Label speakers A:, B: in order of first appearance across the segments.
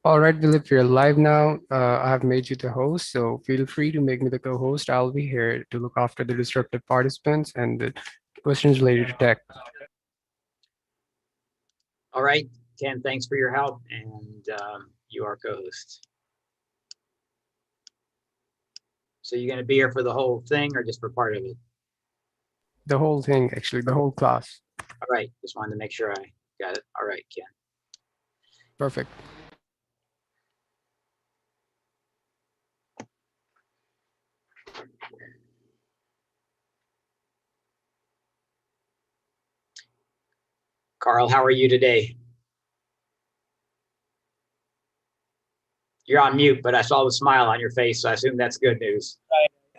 A: All right, Philip, you're live now. I have made you the host, so feel free to make me the co-host. I'll be here to look after the disruptive participants and the questions related to tech.
B: All right, Ken, thanks for your help, and you are co-host. So you're going to be here for the whole thing or just for part of it?
A: The whole thing, actually, the whole class.
B: All right, just wanted to make sure I got it. All right, Ken.
A: Perfect.
B: Carl, how are you today? You're on mute, but I saw the smile on your face, so I assume that's good news.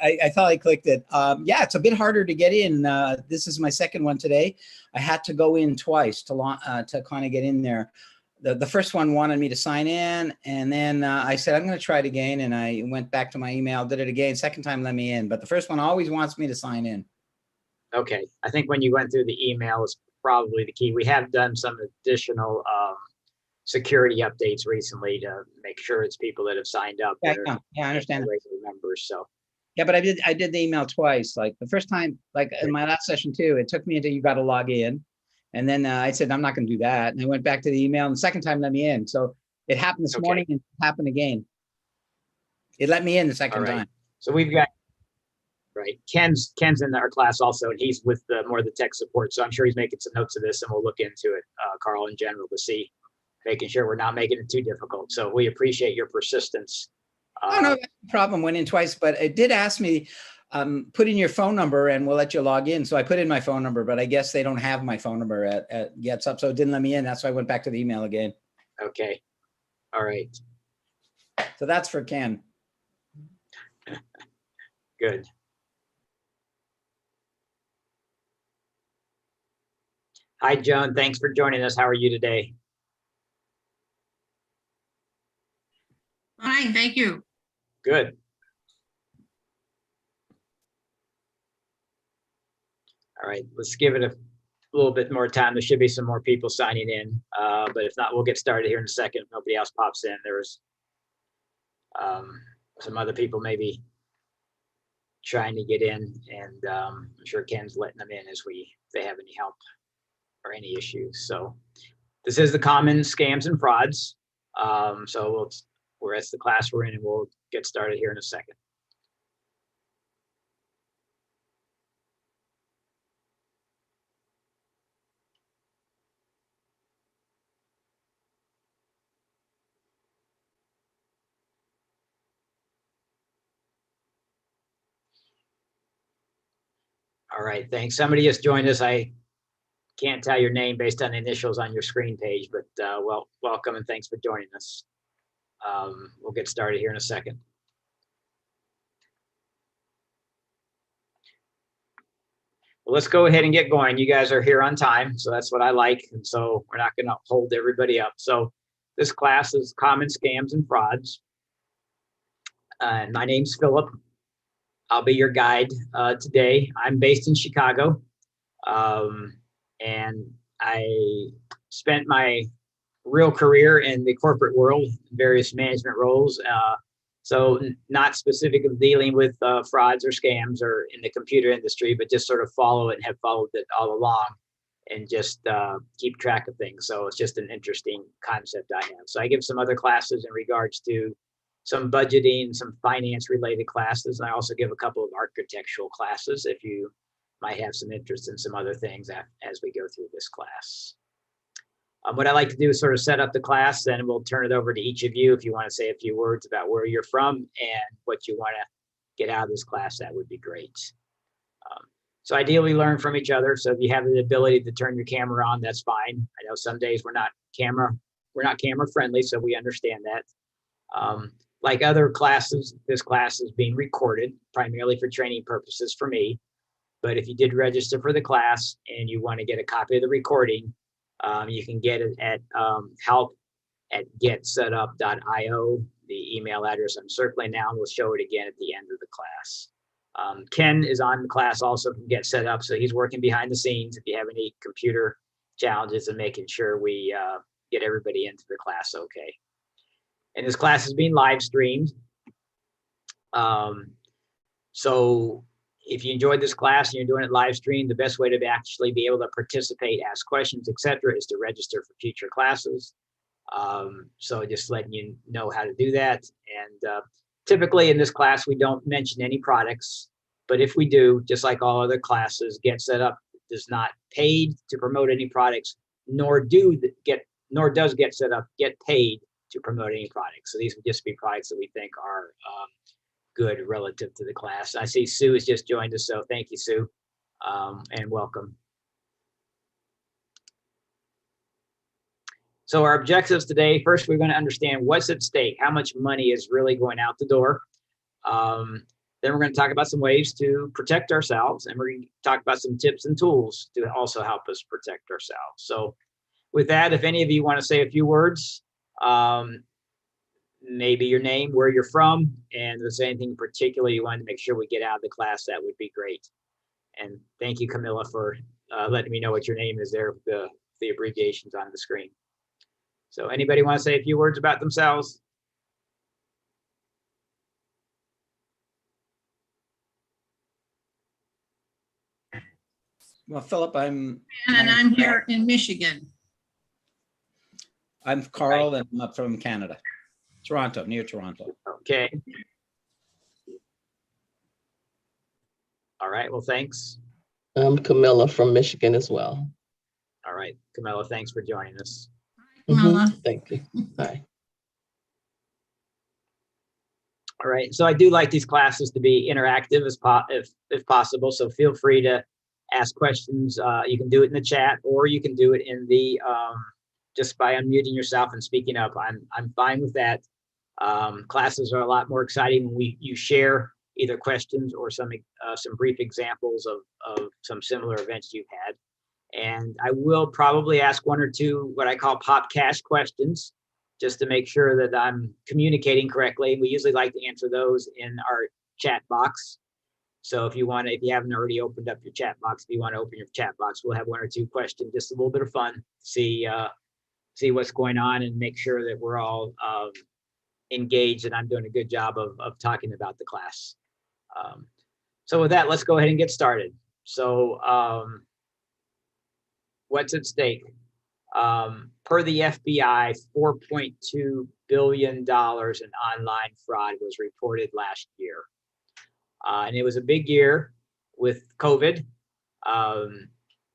C: I thought I clicked it. Yeah, it's a bit harder to get in. This is my second one today. I had to go in twice to kind of get in there. The first one wanted me to sign in, and then I said, I'm going to try it again. And I went back to my email, did it again. Second time, let me in. But the first one always wants me to sign in.
B: Okay, I think when you went through the email is probably the key. We have done some additional security updates recently to make sure it's people that have signed up
C: Yeah,
B: that are
C: yeah, I understand.
B: regular members. So
C: yeah, but I did the email twice. Like the first time, like in my last session too, it took me until you got to log in. And then I said, I'm not going to do that. And I went back to the email and the second time let me in. So it happened this morning and it happened again. It let me in the second time.
B: So we've got, Ken's in our class also, and he's with more of the tech support. So I'm sure he's making some notes of this and we'll look into it, Carl, in general to see, making sure we're not making it too difficult. So we appreciate your persistence.
C: Oh, no problem. Went in twice, but it did ask me, put in your phone number and we'll let you log in. So I put in my phone number, but I guess they don't have my phone number at GetsUp, so it didn't let me in. That's why I went back to the email again.
B: Okay. All right.
C: So that's for Ken.
B: Good. Hi, Joan. Thanks for joining us. How are you today?
D: Fine, thank you.
B: Good. All right, let's give it a little bit more time. There should be some more people signing in, but if not, we'll get started here in a second. If nobody else pops in, there's some other people maybe trying to get in, and I'm sure Ken's letting them in as if they have any help or any issues. So this is the common scams and frauds. So that's the class we're in, and we'll get started here in a second. All right, thanks. Somebody just joined us. I can't tell your name based on the initials on your screen page, but welcome and thanks for joining us. We'll get started here in a second. Well, let's go ahead and get going. You guys are here on time, so that's what I like, and so we're not going to hold everybody up. So this class is Common Scams and Frauds. My name's Philip. I'll be your guide today. I'm based in Chicago, and I spent my real career in the corporate world, various management roles. So not specifically dealing with frauds or scams or in the computer industry, but just sort of follow it and have followed it all along and just keep track of things. So it's just an interesting concept I have. So I give some other classes in regards to some budgeting, some finance related classes. And I also give a couple of architectural classes if you might have some interest in some other things as we go through this class. What I like to do is sort of set up the class, then we'll turn it over to each of you if you want to say a few words about where you're from and what you want to get out of this class. That would be great. So ideally learn from each other. So if you have the ability to turn your camera on, that's fine. I know some days we're not camera friendly, so we understand that. Like other classes, this class is being recorded primarily for training purposes for me. But if you did register for the class and you want to get a copy of the recording, you can get it at help@getsetup.io, the email address I'm circling now, and we'll show it again at the end of the class. Ken is on the class also from Get Set Up, so he's working behind the scenes if you have any computer challenges and making sure we get everybody into the class okay. And this class is being live streamed. So if you enjoyed this class and you're doing it live stream, the best way to actually be able to participate, ask questions, etc., is to register for future classes. So just letting you know how to do that. And typically in this class, we don't mention any products, but if we do, just like all other classes, Get Set Up does not paid to promote any products, nor does Get Set Up get paid to promote any products. So these would just be products that we think are good relative to the class. I see Sue has just joined us, so thank you, Sue, and welcome. So our objectives today, first, we're going to understand what's at stake, how much money is really going out the door. Then we're going to talk about some ways to protect ourselves, and we're going to talk about some tips and tools to also help us protect ourselves. So with that, if any of you want to say a few words, maybe your name, where you're from, and if there's anything in particular you wanted to make sure we get out of the class, that would be great. And thank you, Camilla, for letting me know what your name is there, the abbreviations on the screen. So anybody want to say a few words about themselves?
C: Well, Philip,
D: And I'm here in Michigan.
C: I'm Carl, and I'm up from Canada, Toronto, near Toronto.
B: Okay. All right, well, thanks.
E: I'm Camilla from Michigan as well.
B: All right, Camilla, thanks for joining us.
D: Camilla.
E: Thank you. Bye.
B: All right, so I do like these classes to be interactive if possible, so feel free to ask questions. You can do it in the chat, or you can do it in the just by unmuting yourself and speaking up. I'm fine with that. Classes are a lot more exciting when you share either questions or some brief examples of some similar events you've had. And I will probably ask one or two what I call pop cash questions, just to make sure that I'm communicating correctly. We usually like to answer those in our chat box. So if you haven't already opened up your chat box, if you want to open your chat box, we'll have one or two questions, just a little bit of fun, see what's going on and make sure that we're all engaged and I'm doing a good job of talking about the class. So with that, let's go ahead and get started. So what's at stake? Per the FBI, $4.2 billion in online fraud was reported last year. And it was a big year with COVID.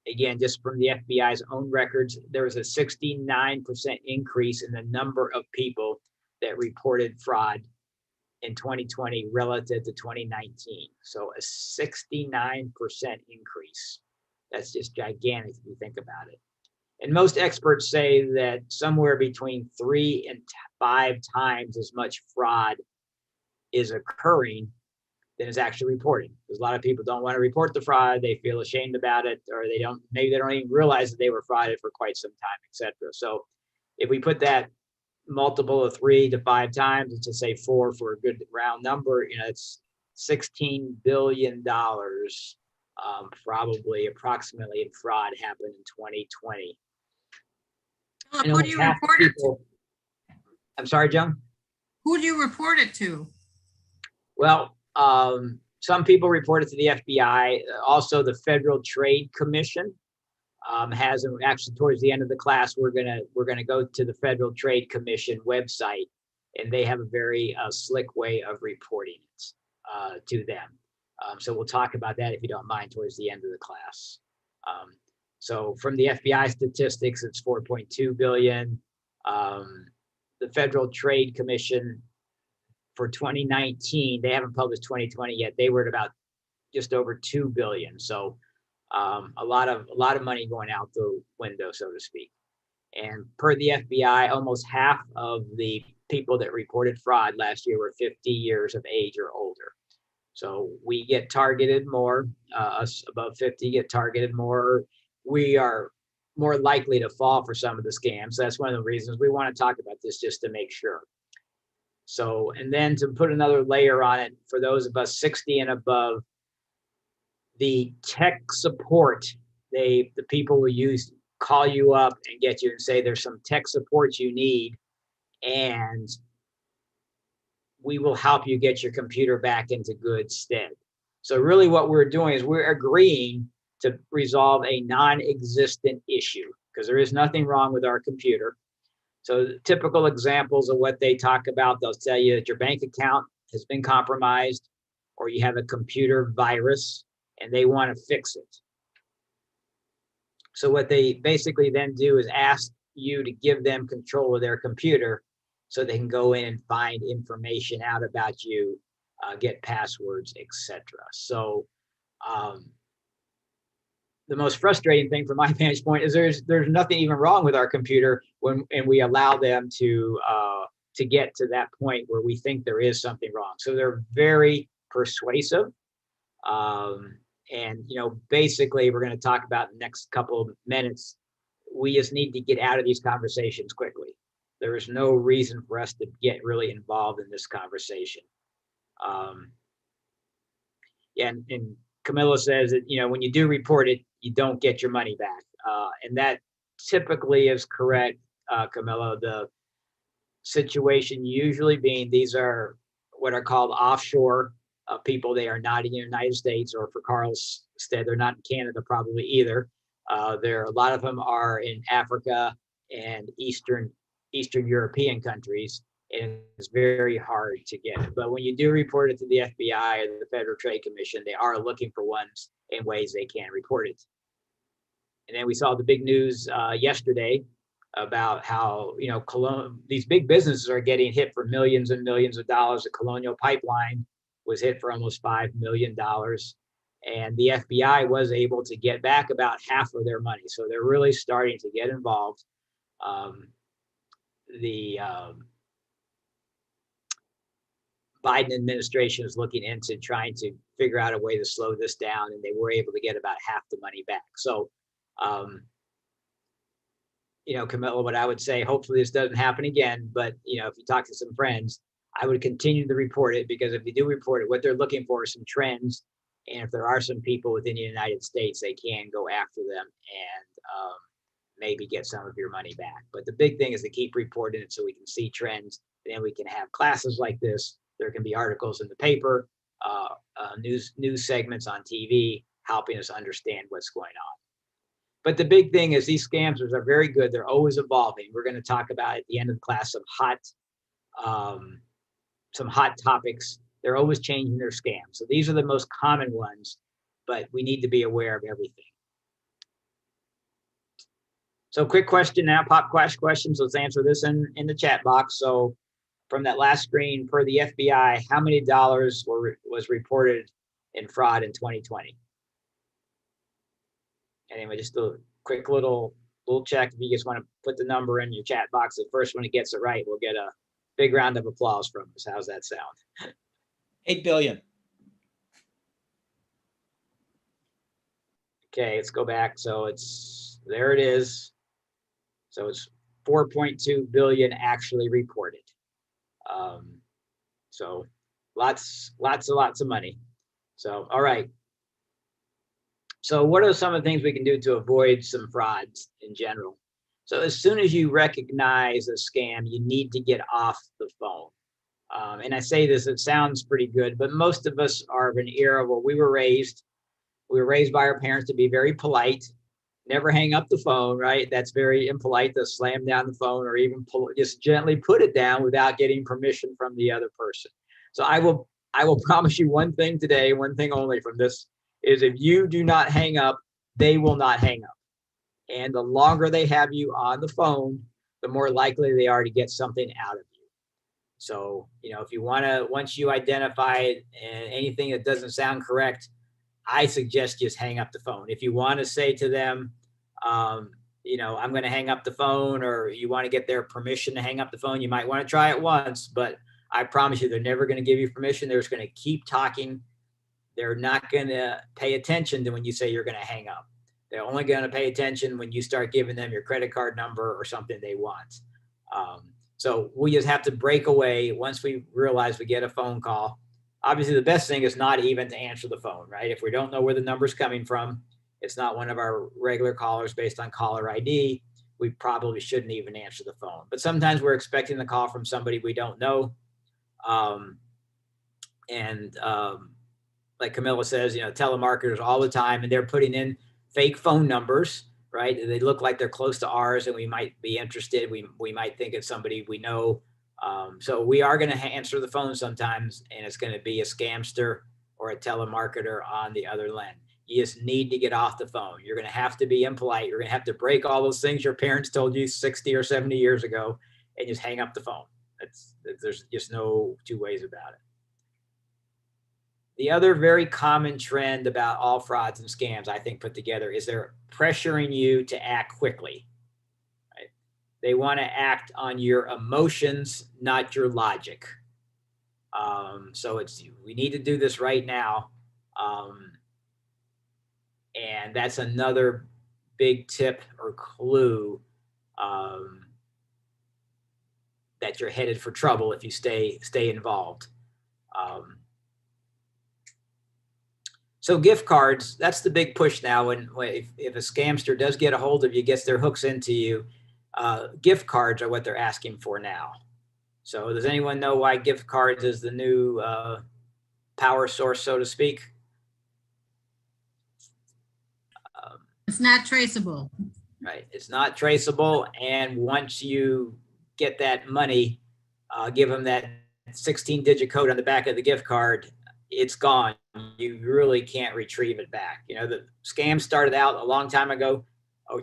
B: Again, just from the FBI's own records, there was a 69% increase in the number of people that reported fraud in 2020 relative to 2019. So a 69% increase. That's just gigantic if you think about it. And most experts say that somewhere between 3 and 5 times as much fraud is occurring than is actually reported. Because a lot of people don't want to report the fraud, they feel ashamed about it, or maybe they don't even realize that they were frauded for quite some time, etc. So if we put that multiple of 3 to 5 times, let's just say 4 for a good round number, it's $16 billion approximately in fraud happened in 2020.
D: Who do you report it to?
B: I'm sorry, Joan?
D: Who do you report it to?
B: Well, some people report it to the FBI. Also, the Federal Trade Commission has actually towards the end of the class, we're gonna go to the Federal Trade Commission website, and they have a very slick way of reporting it to them. So we'll talk about that if you don't mind towards the end of the class. So from the FBI statistics, it's 4.2 billion. The Federal Trade Commission for 2019, they haven't published 2020 yet. They were at about just over 2 billion. So a lot of money going out the window, so to speak. And per the FBI, almost half of the people that reported fraud last year were 50 years of age or older. So we get targeted more, us above 50 get targeted more. We are more likely to fall for some of the scams. That's one of the reasons we want to talk about this, just to make sure. So, and then to put another layer on it, for those of us 60 and above, the tech support, the people will call you up and get you and say there's some tech support you need, and we will help you get your computer back into good stead. So really what we're doing is we're agreeing to resolve a non-existent issue, because there is nothing wrong with our computer. So typical examples of what they talk about, they'll tell you that your bank account has been compromised, or you have a computer virus and they want to fix it. So what they basically then do is ask you to give them control of their computer so they can go in and find information out about you, get passwords, etc. So the most frustrating thing from my vantage point is there's nothing even wrong with our computer and we allow them to get to that point where we think there is something wrong. So they're very persuasive. And, basically we're going to talk about in the next couple of minutes, we just need to get out of these conversations quickly. There is no reason for us to get really involved in this conversation. And Camilla says that, when you do report it, you don't get your money back. And that typically is correct, Camilla. The situation usually being these are what are called offshore people. They are not in the United States, or for Carl's stead, they're not in Canada probably either. A lot of them are in Africa and Eastern European countries, and it's very hard to get it. But when you do report it to the FBI or the Federal Trade Commission, they are looking for ones and ways they can report it. And then we saw the big news yesterday about how these big businesses are getting hit for millions and millions of dollars. The Colonial Pipeline was hit for almost $5 million. And the FBI was able to get back about half of their money. So they're really starting to get involved. The Biden administration is looking into trying to figure out a way to slow this down, and they were able to get about half the money back. So, Camilla, what I would say, hopefully this doesn't happen again, but, if you talk to some friends, I would continue to report it, because if you do report it, what they're looking for is some trends. And if there are some people within the United States, they can go after them and maybe get some of your money back. But the big thing is to keep reporting it so we can see trends. And then we can have classes like this. There can be articles in the paper, news segments on TV, helping us understand what's going on. But the big thing is these scammers are very good. They're always evolving. We're going to talk about at the end of the class some hot topics. They're always changing their scams. So these are the most common ones, but we need to be aware of everything. So quick question now, pop questions. Let's answer this in the chat box. So from that last screen, per the FBI, how many dollars was reported in fraud in 2020? Anyway, just a quick little check. If you just want to put the number in your chat box, the first one that gets it right will get a big round of applause from us. How's that sound?
C: 8 billion.
B: Okay, let's go back. So there it is. So it's 4.2 billion actually reported. So lots of money. So, all right. So what are some of the things we can do to avoid some frauds in general? So as soon as you recognize a scam, you need to get off the phone. And I say this, it sounds pretty good, but most of us are of an era where we were raised by our parents to be very polite, never hang up the phone, right? That's very impolite to slam down the phone or even just gently put it down without getting permission from the other person. So I will promise you one thing today, one thing only from this, is if you do not hang up, they will not hang up. And the longer they have you on the phone, the more likely they are to get something out of you. So, if you want to, once you identify anything that doesn't sound correct, I suggest just hang up the phone. If you want to say to them, I'm going to hang up the phone, or you want to get their permission to hang up the phone, you might want to try it once, but I promise you, they're never going to give you permission. They're just going to keep talking. They're not going to pay attention to when you say you're going to hang up. They're only going to pay attention when you start giving them your credit card number or something they want. So we just have to break away once we realize we get a phone call. Obviously, the best thing is not even to answer the phone, right? If we don't know where the number's coming from, it's not one of our regular callers based on caller ID, we probably shouldn't even answer the phone. But sometimes we're expecting the call from somebody we don't know. Um, and like Camilla says, telemarketers all the time, and they're putting in fake phone numbers, right? They look like they're close to ours, and we might be interested. We might think it's somebody we know. So we are going to answer the phone sometimes, and it's going to be a scamster or a telemarketer on the other end. You just need to get off the phone. You're going to have to be impolite. You're going to have to break all those things your parents told you 60 or 70 years ago and just hang up the phone. There's just no two ways about it. The other very common trend about all frauds and scams, I think, put together is they're pressuring you to act quickly. Right? They want to act on your emotions, not your logic. So we need to do this right now. And that's another big tip or clue that you're headed for trouble if you stay involved. So gift cards, that's the big push now. When if a scamster does get a hold of you, gets their hooks into you, gift cards are what they're asking for now. So does anyone know why gift cards is the new power source, so to speak?
D: It's not traceable.
B: Right. It's not traceable. And once you get that money, give them that 16-digit code on the back of the gift card, it's gone. You really can't retrieve it back. The scam started out a long time ago,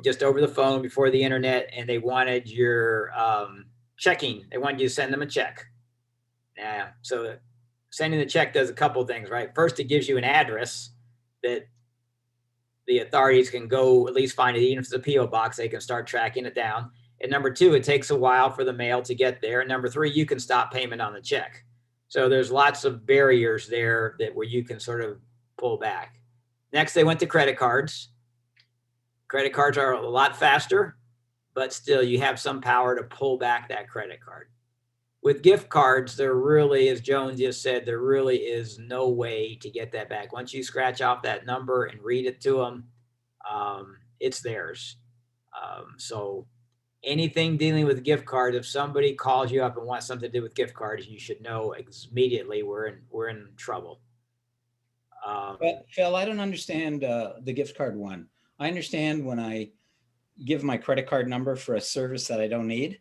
B: just over the phone before the internet, and they wanted your checking. They wanted you to send them a check. So sending the check does a couple things, right? First, it gives you an address that the authorities can go at least find it. Even if it's a P.O. box, they can start tracking it down. And number two, it takes a while for the mail to get there. And number three, you can stop payment on the check. So there's lots of barriers there where you can sort of pull back. Next, they went to credit cards. Credit cards are a lot faster, but still you have some power to pull back that credit card. With gift cards, there really, as Joan just said, there really is no way to get that back. Once you scratch off that number and read it to them, it's theirs. So anything dealing with gift cards, if somebody calls you up and wants something to do with gift cards, you should know immediately we're in trouble.
C: But Phil, I don't understand the gift card one. I understand when I give my credit card number for a service that I don't need,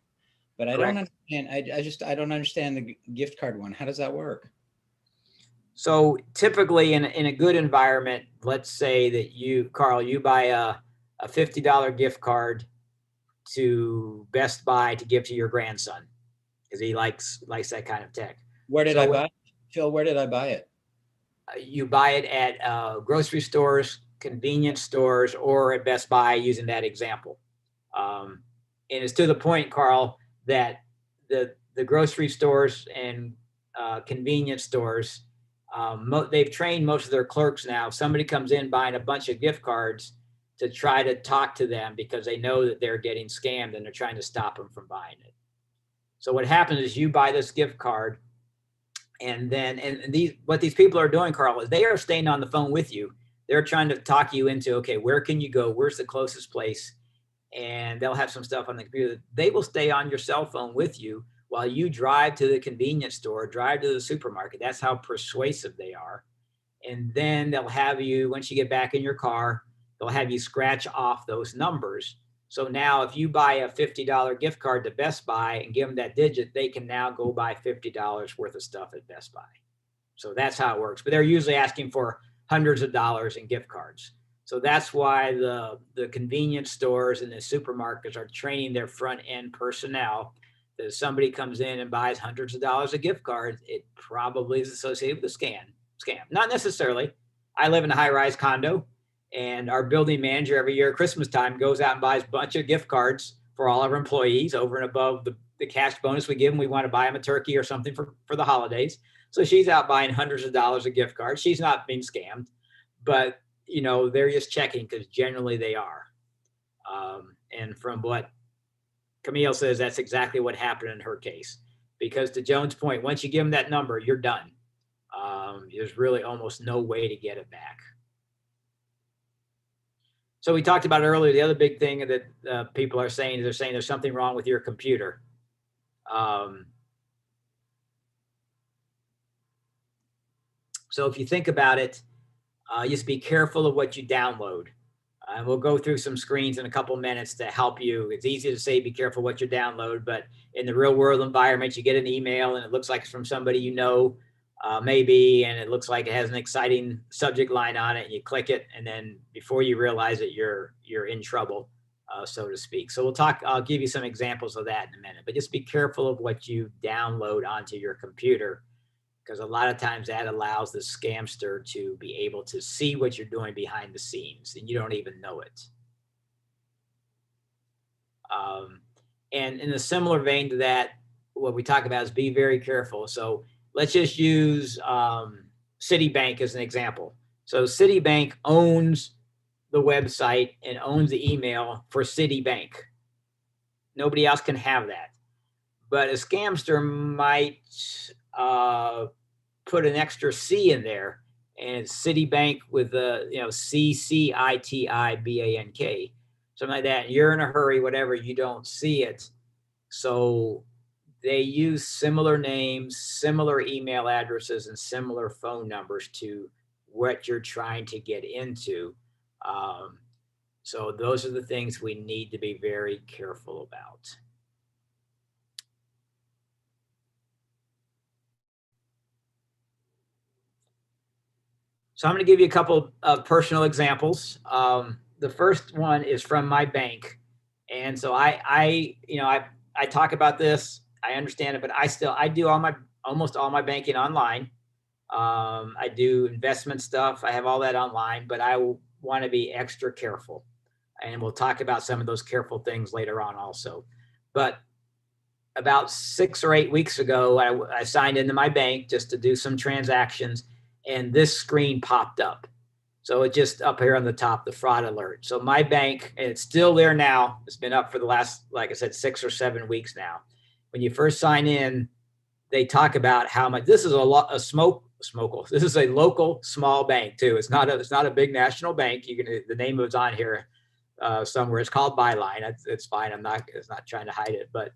C: but I don't understand. I don't understand the gift card one. How does that work?
B: So typically in a good environment, let's say that you, Carl, you buy a $50 gift card to Best Buy to give to your grandson because he likes that kind of tech.
C: Where did I buy it? Phil, where did I buy it?
B: You buy it at grocery stores, convenience stores, or at Best Buy, using that example. And it's to the point, Carl, that the grocery stores and convenience stores, they've trained most of their clerks now. If somebody comes in buying a bunch of gift cards, to try to talk to them because they know that they're getting scammed and they're trying to stop them from buying it. So what happens is you buy this gift card, and what these people are doing, Carl, is they are staying on the phone with you. They're trying to talk you into, okay, where can you go? Where's the closest place? And they'll have some stuff on the computer. They will stay on your cell phone with you while you drive to the convenience store, drive to the supermarket. That's how persuasive they are. And then they'll have you, once you get back in your car, they'll have you scratch off those numbers. So now if you buy a $50 gift card to Best Buy and give them that digit, they can now go buy $50 worth of stuff at Best Buy. So that's how it works. But they're usually asking for hundreds of dollars in gift cards. So that's why the convenience stores and the supermarkets are training their front end personnel that if somebody comes in and buys hundreds of dollars of gift cards, it probably is associated with a scam. Not necessarily. I live in a high-rise condo, and our building manager every year at Christmas time goes out and buys a bunch of gift cards for all our employees over and above the cash bonus we give them. We want to buy them a turkey or something for the holidays. So she's out buying hundreds of dollars of gift cards. She's not being scammed, but they're just checking because generally they are. And from what Camille says, that's exactly what happened in her case. Because to Joan's point, once you give them that number, you're done. There's really almost no way to get it back. So we talked about earlier, the other big thing that people are saying, they're saying there's something wrong with your computer. So if you think about it, just be careful of what you download. And we'll go through some screens in a couple of minutes to help you. It's easy to say be careful what you download, but in the real world environment, you get an email and it looks like it's from somebody you know, maybe, and it looks like it has an exciting subject line on it, and you click it, and then before you realize it, you're in trouble, so to speak. So I'll give you some examples of that in a minute, but just be careful of what you download onto your computer, because a lot of times that allows the scamster to be able to see what you're doing behind the scenes, and you don't even know it. And in a similar vein to that, what we talk about is be very careful. So let's just use Citibank as an example. So Citibank owns the website and owns the email for Citibank. Nobody else can have that. But a scamster might put an extra C in there, and it's Citibank with the, CCITIBANK, something like that. You're in a hurry, whatever, you don't see it. So they use similar names, similar email addresses, and similar phone numbers to what you're trying to get into. So those are the things we need to be very careful about. So I'm going to give you a couple of personal examples. The first one is from my bank. And so I talk about this, I understand it, but I do almost all my banking online. I do investment stuff. I have all that online, but I want to be extra careful. And we'll talk about some of those careful things later on also. But about 6 or 8 weeks ago, I signed into my bank just to do some transactions, and this screen popped up. So it's just up here on the top, the fraud alert. So my bank, and it's still there now. It's been up for the last, like I said, 6 or 7 weeks now. When you first sign in, they talk about how much. This is this is a local small bank too. It's not a big national bank. The name of it's on here somewhere. It's called Byline. It's fine. It's not trying to hide it, but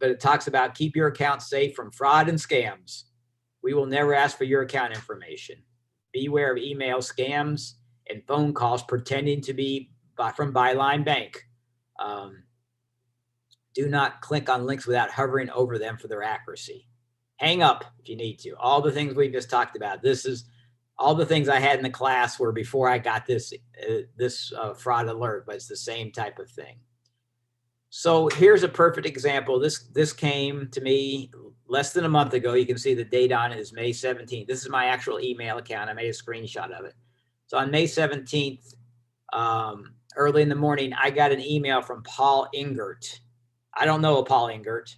B: it talks about keep your account safe from fraud and scams. We will never ask for your account information. Beware of email scams and phone calls pretending to be from Byline Bank. Do not click on links without hovering over them for their accuracy. Hang up if you need to. All the things we just talked about. This is all the things I had in the class were before I got this fraud alert, but it's the same type of thing. So here's a perfect example. This came to me less than a month ago. You can see the date on it is May 17th. This is my actual email account. I made a screenshot of it. So on May 17th, early in the morning, I got an email from Paul Ingert. I don't know a Paul Ingert.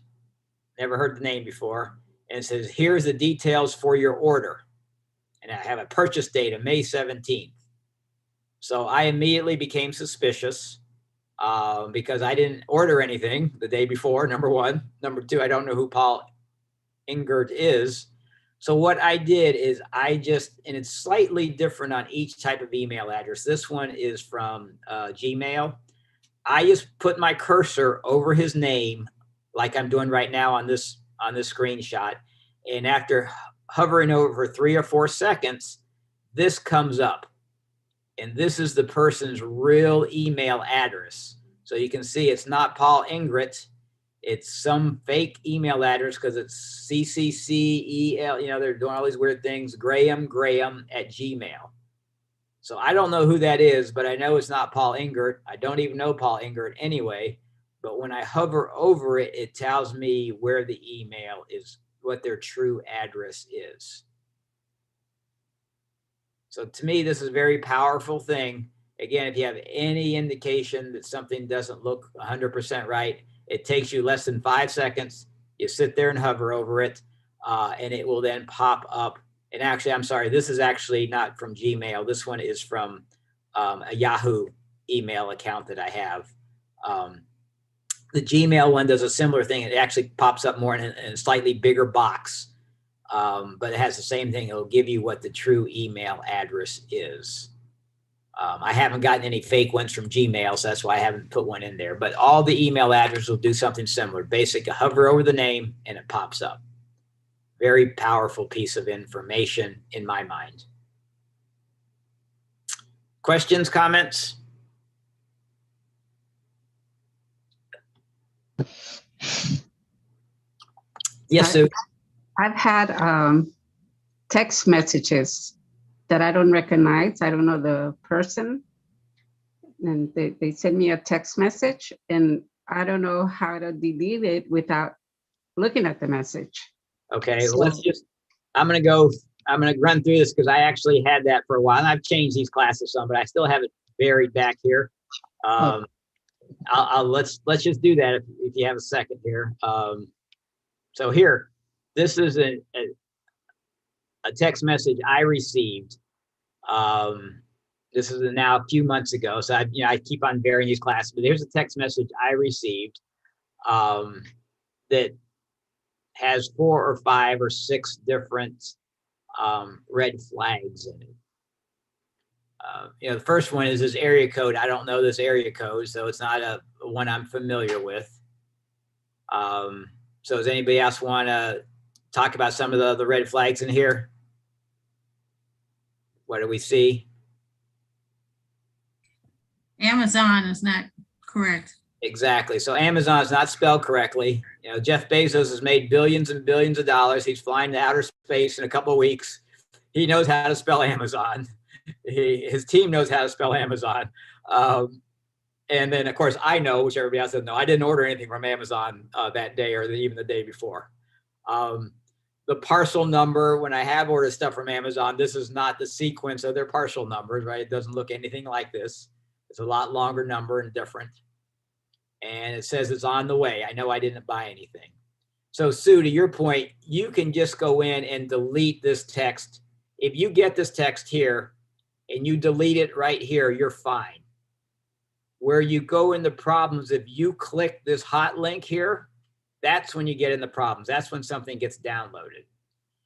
B: Never heard the name before. And it says, here's the details for your order. And I have a purchase date of May 17th. So I immediately became suspicious because I didn't order anything the day before, number one. Number two, I don't know who Paul Ingert is. So what I did is and it's slightly different on each type of email address. This one is from Gmail. I just put my cursor over his name like I'm doing right now on this screenshot. And after hovering over 3 or 4 seconds, this comes up. And this is the person's real email address. So you can see it's not Paul Ingert. It's some fake email address because it's CCCEL. They're doing all these weird things. Graham at Gmail. So I don't know who that is, but I know it's not Paul Ingert. I don't even know Paul Ingert anyway. But when I hover over it, it tells me where the email is, what their true address is. So to me, this is a very powerful thing. Again, if you have any indication that something doesn't look 100% right, it takes you less than 5 seconds. You sit there and hover over it, and it will then pop up. And actually, I'm sorry, this is actually not from Gmail. This one is from a Yahoo email account that I have. The Gmail one does a similar thing. It actually pops up more in a slightly bigger box, but it has the same thing. It'll give you what the true email address is. I haven't gotten any fake ones from Gmail, so that's why I haven't put one in there. But all the email addresses will do something similar. Basically, hover over the name, and it pops up. very powerful piece of information in my mind. Questions, comments? Yes, Sue.
F: I've had text messages that I don't recognize. I don't know the person. And they send me a text message and I don't know how to delete it without looking at the message.
B: Okay,
F: So-
B: let's just, I'm gonna run through this because I actually had that for a while. And I've changed these classes some, but I still have it buried back here. Let's just do that if you have a second here. So here, this is a text message I received. This is now a few months ago. So I keep on burying these classes, but here's a text message I received that has 4 or 5 or 6 different red flags in it. The first one is this area code. I don't know this area code, so it's not a one I'm familiar with. So does anybody else want to talk about some of the red flags in here? What do we see?
D: Amazon is not correct.
B: Exactly. So Amazon is not spelled correctly. Jeff Bezos has made billions and billions of dollars. He's flying to outer space in a couple of weeks. He knows how to spell Amazon. His team knows how to spell Amazon. And then, of course, I know, which everybody else doesn't know, I didn't order anything from Amazon that day or even the day before. The parcel number, when I have ordered stuff from Amazon, this is not the sequence of their parcel numbers, right? It doesn't look anything like this. It's a lot longer number and different. And it says it's on the way. I know I didn't buy anything. So Sue, to your point, you can just go in and delete this text. If you get this text here and you delete it right here, you're fine. Where you go into problems, if you click this hot link here, that's when you get in the problems. That's when something gets downloaded.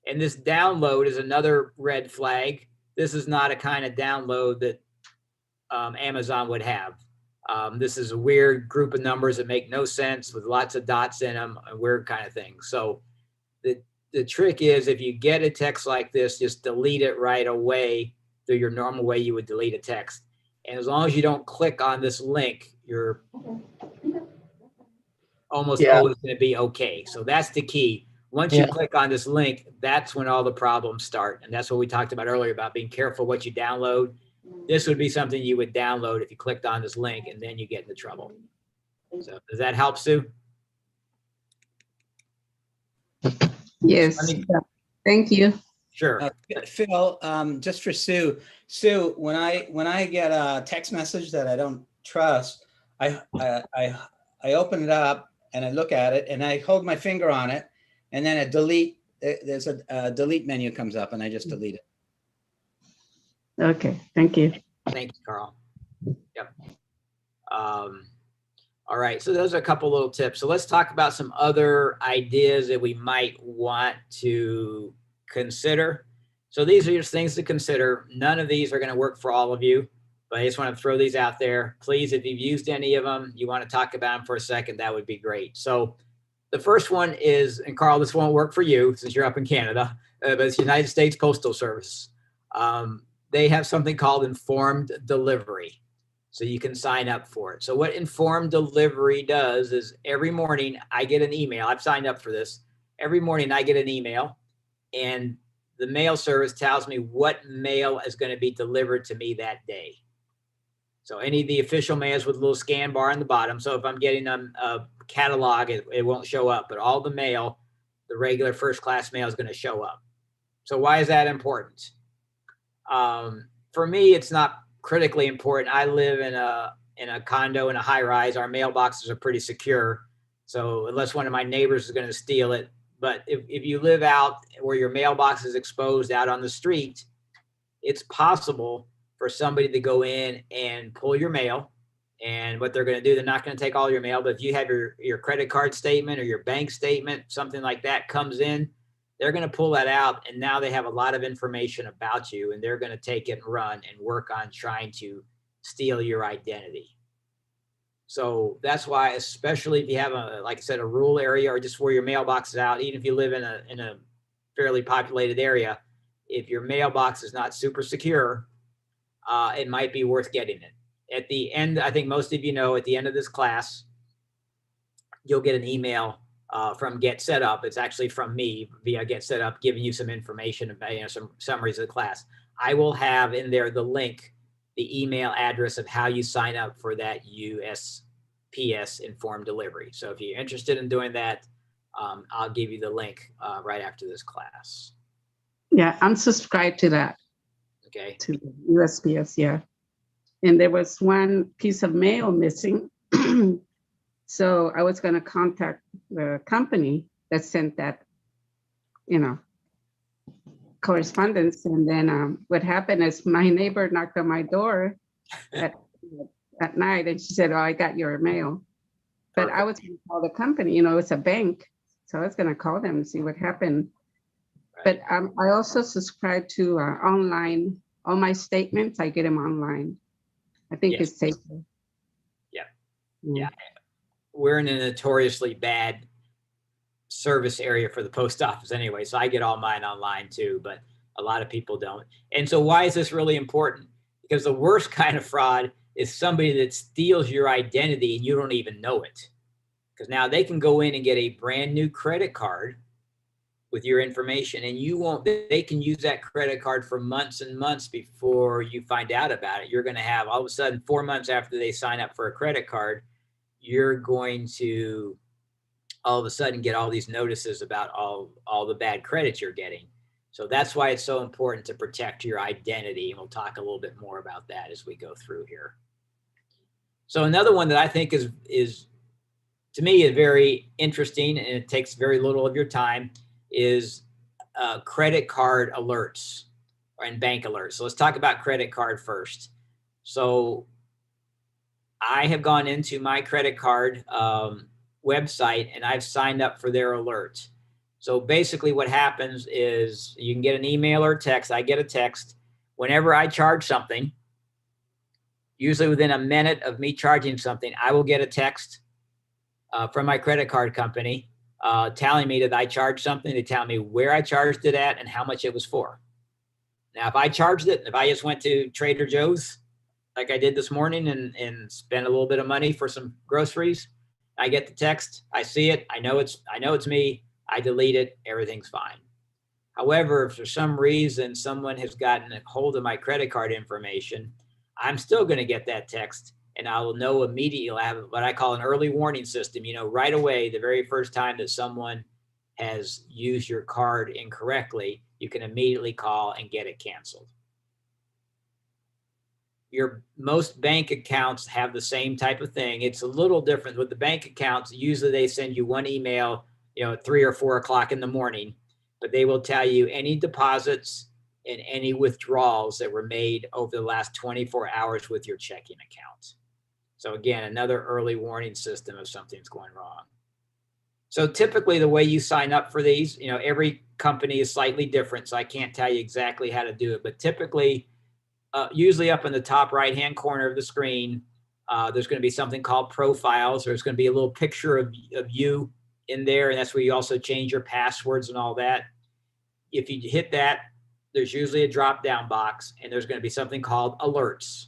B: And this download is another red flag. This is not a kind of download that Amazon would have. This is a weird group of numbers that make no sense with lots of dots in them, a weird kind of thing. So the trick is, if you get a text like this, just delete it right away through your normal way you would delete a text. And as long as you don't click on this link, you're almost always going to be okay. So that's the key. Once you click on this link, that's when all the problems start. And that's what we talked about earlier about being careful what you download. This would be something you would download if you clicked on this link, and then you get into trouble. So does that help, Sue?
F: Yes. Thank you.
B: Sure.
C: Phil, just for Sue. Sue, when I get a text message that I don't trust, I open it up and I look at it and I hold my finger on it, and then there's a delete menu comes up and I just delete it.
F: Okay, thank you.
B: Thank you, Carl. Yep. All right, so those are a couple little tips. So let's talk about some other ideas that we might want to consider. So these are just things to consider. None of these are going to work for all of you, but I just want to throw these out there. Please, if you've used any of them, you want to talk about them for a second, that would be great. So the first one is, and Carl, this won't work for you since you're up in Canada, but it's United States Postal Service. They have something called informed delivery. So you can sign up for it. So what informed delivery does is every morning I get an email. I've signed up for this. Every morning I get an email, and the mail service tells me what mail is going to be delivered to me that day. So any of the official mails with a little scan bar on the bottom. So if I'm getting a catalog, it won't show up, but all the mail, the regular first class mail is going to show up. So why is that important? For me, it's not critically important. I live in a condo in a high rise. Our mailboxes are pretty secure. So unless one of my neighbors is going to steal it, but if you live out where your mailbox is exposed out on the street, it's possible for somebody to go in and pull your mail. And what they're going to do, they're not going to take all your mail, but if you have your credit card statement or your bank statement, something like that comes in, they're going to pull that out, and now they have a lot of information about you, and they're going to take it and run and work on trying to steal your identity. So that's why, especially if you have like I said, a rural area or just where your mailbox is out, even if you live in a fairly populated area, if your mailbox is not super secure, it might be worth getting it. At the end, I think most of you know, at the end of this class, you'll get an email from Get Set Up. It's actually from me via Get Set Up, giving you some information about, you know, some summaries of the class. I will have in there the link, the email address of how you sign up for that USPS informed delivery. So if you're interested in doing that, I'll give you the link right after this class.
F: Yeah, I'm subscribed to that,
B: Okay.
F: to the USPS, yeah. And there was one piece of mail missing. So I was going to contact the company that sent that, you know, correspondence. And then what happened is my neighbor knocked on my door at night, and she said, "Oh, I got your mail." But I was going to call the company, you know, it's a bank. So I was going to call them and see what happened.
B: Right.
F: But I also subscribe to online, all my statements, I get them online. I think
B: Yes.
F: it's safer.
B: Yeah.
F: Mm.
B: Yeah. We're in a notoriously bad service area for the post office anyway, so I get all mine online too, but a lot of people don't. And so why is this really important? Because the worst kind of fraud is somebody that steals your identity and you don't even know it. Because now they can go in and get a brand new credit card with your information, and they can use that credit card for months and months before you find out about it. You're going to have, all of a sudden, 4 months after they sign up for a credit card, you're going to all of a sudden get all these notices about all the bad credits you're getting. So that's why it's so important to protect your identity. And we'll talk a little bit more about that as we go through here. So another one that I think is to me is very interesting, and it takes very little of your time, is credit card alerts and bank alerts. So let's talk about credit card first. So I have gone into my credit card website and I've signed up for their alert. So basically what happens is you can get an email or text. I get a text whenever I charge something. Usually within a minute of me charging something, I will get a text from my credit card company telling me that I charged something. They tell me where I charged it at and how much it was for. Now, if I charged it, if I just went to Trader Joe's like I did this morning and spent a little bit of money for some groceries, I get the text, I see it, I know it's me, I delete it, everything's fine. However, if for some reason someone has gotten a hold of my credit card information, I'm still going to get that text, and I will know immediately. I have what I call an early warning system. You know, right away, the very first time that someone has used your card incorrectly, you can immediately call and get it canceled. Most bank accounts have the same type of thing. It's a little different with the bank accounts. Usually they send you one email, you know, at 3 or 4 o'clock in the morning, but they will tell you any deposits and any withdrawals that were made over the last 24 hours with your checking account. So again, another early warning system if something's going wrong. So typically the way you sign up for these, you know, every company is slightly different, so I can't tell you exactly how to do it, but typically, usually up in the top right-hand corner of the screen, there's going to be something called profiles. There's going to be a little picture of you in there, and that's where you also change your passwords and all that. If you hit that, there's usually a drop-down box, and there's going to be something called alerts.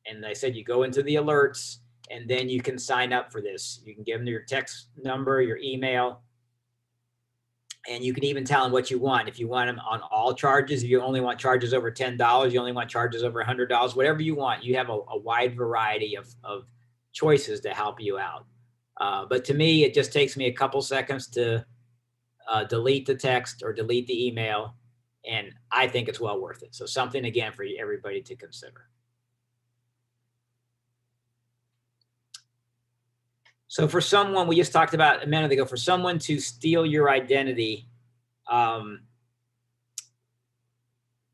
B: And I said you go into the alerts, and then you can sign up for this. You can give them your text number, your email, and you can even tell them what you want. If you want them on all charges, if you only want charges over $10, you only want charges over $100, whatever you want. You have a wide variety of choices to help you out. But to me, it just takes me a couple seconds to delete the text or delete the email, and I think it's well worth it. So something, again, for everybody to consider. So for someone, we just talked about a minute ago, for someone to steal your identity,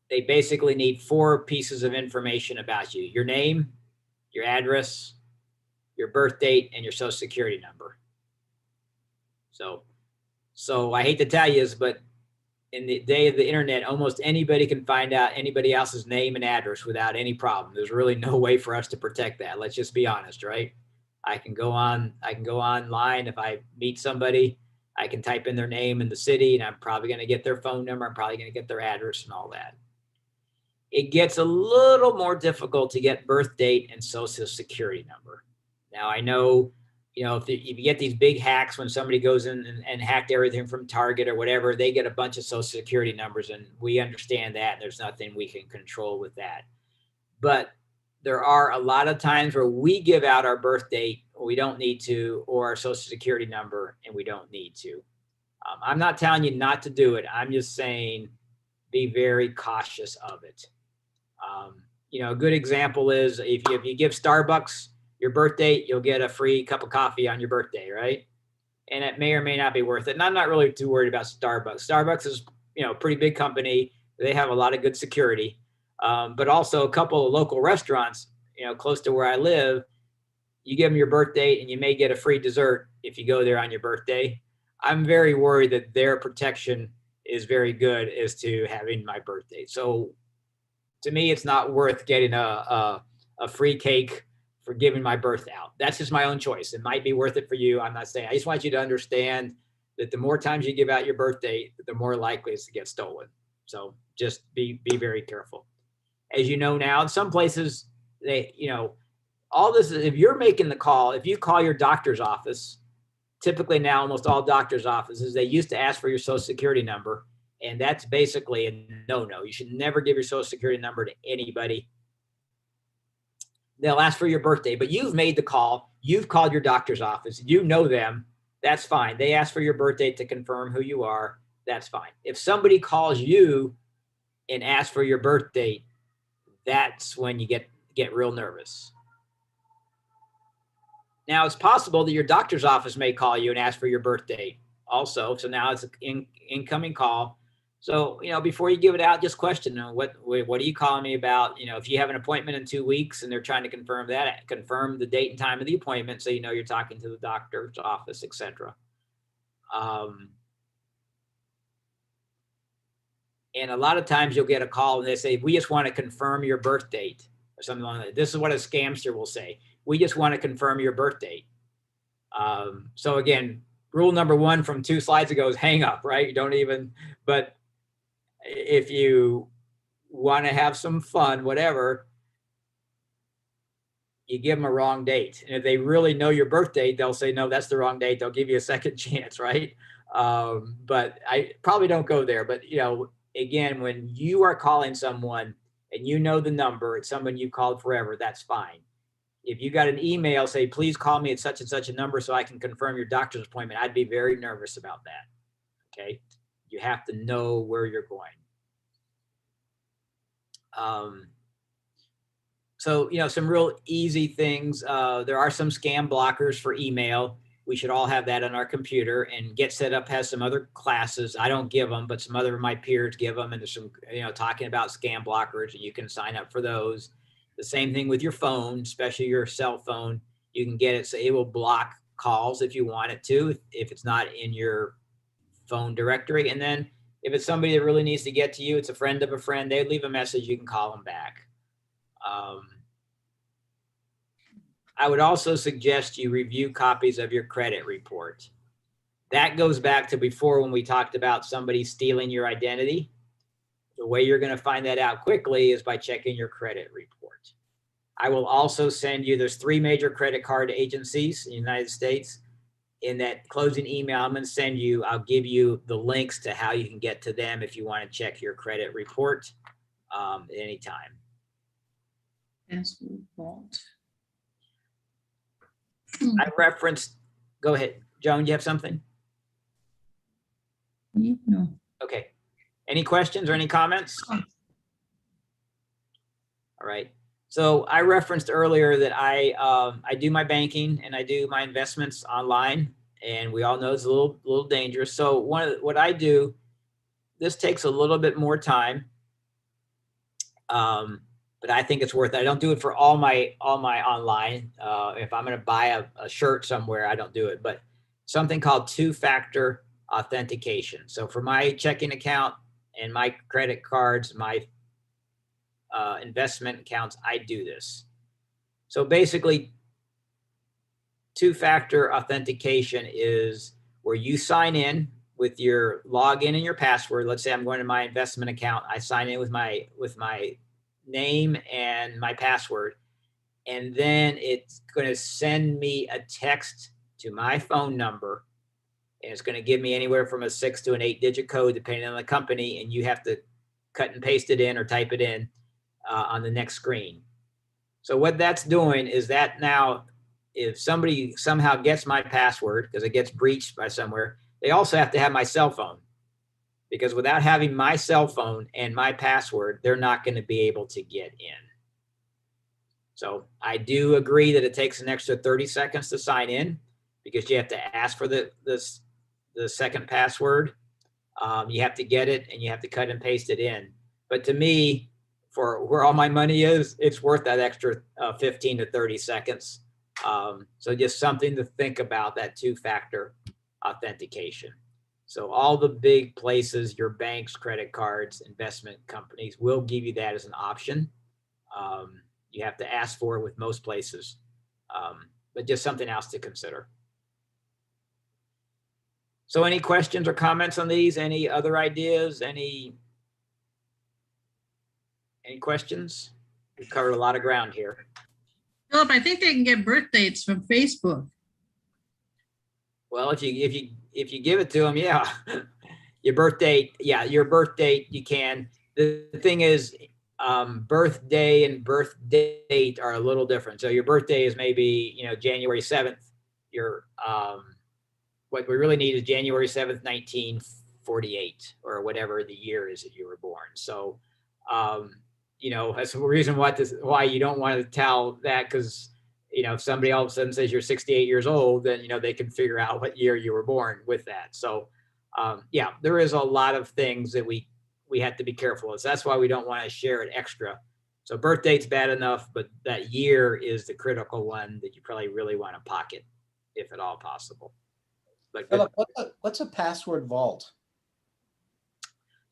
B: they basically need 4 pieces of information about you: your name, your address, your birth date, and your social security number. So I hate to tell you this, but in the day of the internet, almost anybody can find out anybody else's name and address without any problem. There's really no way for us to protect that. Let's just be honest, right? I can go online if I meet somebody, I can type in their name and the city, and I'm probably going to get their phone number. I'm probably going to get their address and all that. It gets a little more difficult to get birth date and social security number. Now, I know, if you get these big hacks, when somebody goes in and hacked everything from Target or whatever, they get a bunch of social security numbers, and we understand that. There's nothing we can control with that. But there are a lot of times where we give out our birth date, or we don't need to, or our social security number, and we don't need to. I'm not telling you not to do it. I'm just saying be very cautious of it. A good example is if you give Starbucks your birth date, you'll get a free cup of coffee on your birthday, right? And it may or may not be worth it. And I'm not really too worried about Starbucks. Starbucks is, a pretty big company. They have a lot of good security. But also a couple of local restaurants, close to where I live, you give them your birth date and you may get a free dessert if you go there on your birthday. I'm very worried that their protection is very good as to having my birth date. So to me, it's not worth getting a free cake for giving my birth out. That's just my own choice. It might be worth it for you. I'm not saying. I just want you to understand that the more times you give out your birth date, the more likely it's to get stolen. So just be very careful. As you know now, in some places, all this is, if you're making the call, if you call your doctor's office, typically now almost all doctor's offices, they used to ask for your social security number. And that's basically a no-no. You should never give your social security number to anybody. They'll ask for your birthday, but you've made the call. You've called your doctor's office. You know them. That's fine. They ask for your birthday to confirm who you are. That's fine. If somebody calls you and asks for your birth date, that's when you get real nervous. Now, it's possible that your doctor's office may call you and ask for your birth date also. So now it's an incoming call. So, before you give it out, just question them. What are you calling me about? If you have an appointment in 2 weeks and they're trying to confirm that, confirm the date and time of the appointment so you're talking to the doctor's office, etc. And a lot of times you'll get a call and they say, we just want to confirm your birth date or something like that. This is what a scamster will say. We just want to confirm your birth date. So again, rule number 1 from 2 slides ago is hang up, right? You don't even, but if you want to have some fun, whatever, you give them a wrong date. And if they really know your birth date, they'll say, no, that's the wrong date. They'll give you a second chance, right? But I probably don't go there. But, again, when you are calling someone and you know the number, it's someone you called forever, that's fine. If you got an email, say, please call me at such and such a number so I can confirm your doctor's appointment, I'd be very nervous about that. Okay. You have to know where you're going. So, some real easy things. There are some scam blockers for email. We should all have that on our computer, and Get Set Up has some other classes. I don't give them, but some other of my peers give them. And there's some, talking about scam blockers, and you can sign up for those. The same thing with your phone, especially your cell phone. You can get it so it will block calls if you want it to, if it's not in your phone directory. And then if it's somebody that really needs to get to you, it's a friend of a friend, they leave a message, you can call them back. I would also suggest you review copies of your credit report. That goes back to before when we talked about somebody stealing your identity. The way you're going to find that out quickly is by checking your credit report. I will also send you, there's 3 major credit card agencies in the United States. In that closing email I'm going to send you, I'll give you the links to how you can get to them if you want to check your credit report at any time.
D: Yes, report.
B: I referenced, go ahead. Joan, you have something?
D: No.
B: Okay. Any questions or any comments?
D: Oh.
B: All right. So I referenced earlier that I do my banking and I do my investments online, and we all know it's a little dangerous. So what I do, this takes a little bit more time, but I think it's worth it. I don't do it for all my online. If I'm going to buy a shirt somewhere, I don't do it. But something called 2-factor authentication. So for my checking account and my credit cards, my investment accounts, I do this. So basically, 2-factor authentication is where you sign in with your login and your password. Let's say I'm going to my investment account. I sign in with my name and my password. And then it's going to send me a text to my phone number. And it's going to give me anywhere from a 6 to an 8-digit code, depending on the company. And you have to cut and paste it in or type it in on the next screen. So what that's doing is that now, if somebody somehow gets my password, because it gets breached by somewhere, they also have to have my cell phone. Because without having my cell phone and my password, they're not going to be able to get in. So I do agree that it takes an extra 30 seconds to sign in, because you have to ask for the second password. You have to get it and you have to cut and paste it in. But to me, for where all my money is, it's worth that extra 15 to 30 seconds. So just something to think about, that 2-factor authentication. So all the big places, your banks, credit cards, investment companies will give you that as an option. You have to ask for it with most places, but just something else to consider. So any questions or comments on these? Any other ideas? Any questions? We've covered a lot of ground here.
D: Philip, I think they can get birth dates from Facebook.
B: Well, if you give it to them, yeah, your birth date, you can. The thing is, birthday and birth date are a little different. So your birthday is maybe, January 7th. Your what we really need is January 7th, 1948, or whatever the year is that you were born. So, that's the reason why you don't want to tell that, because, if somebody all of a sudden says you're 68 years old, then, they can figure out what year you were born with that. So, there is a lot of things that we have to be careful of. So that's why we don't want to share it extra. So birth date's bad enough, but that year is the critical one that you probably really want to pocket, if at all possible. But
C: Philip, what's a password vault?